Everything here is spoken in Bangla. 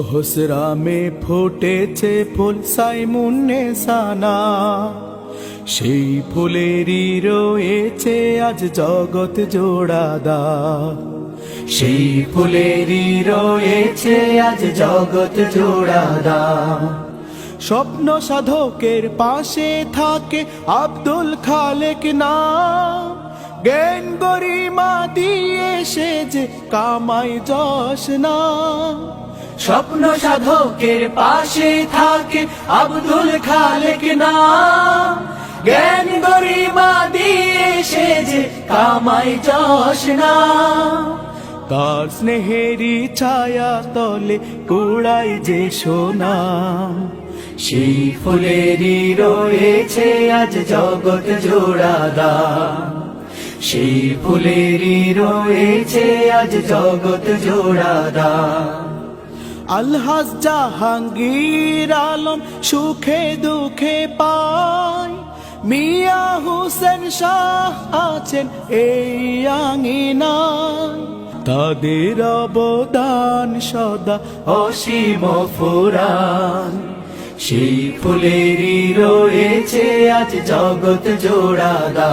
হোসরা মে ফুটেছে ফুল সাইমুন্নে সানা, সেই ফুলেরই রয়েছে আজ জগৎ জোড়াদা। সেই ফুলেরই রয়েছে আজ জগৎ জোড়াদা। স্বপ্ন সাধকের পাশে থাকে আব্দুল খালেক নাম, জ্ঞান গরিমা দিয়ে সে যে কামাই যশ না। স্বপ্ন সাধকের পাশে থাকে আব্দুল খালেক নাম, জ্ঞান গরিমা দিয়ে সে যে কামাই যশ না। তার স্নেহেরই ছায়া তলে কুড়াই যে সোনা, সেই ফুলেরই রয়েছে আজ জগৎ জোড়াদা। সেই ফুলেরই রয়েছে আজ জগৎ জোড়াদা। আলহাজ জাহাঙ্গীর আলম সুখে দুঃখে পায়, মিয়া হুসেন শাহ আছেন এই আঙিনায়। তাদের অবদান সদা অসীম ফুরান, সেই ফুলেরই রয়েছে আজ জগৎ জোড়াদা।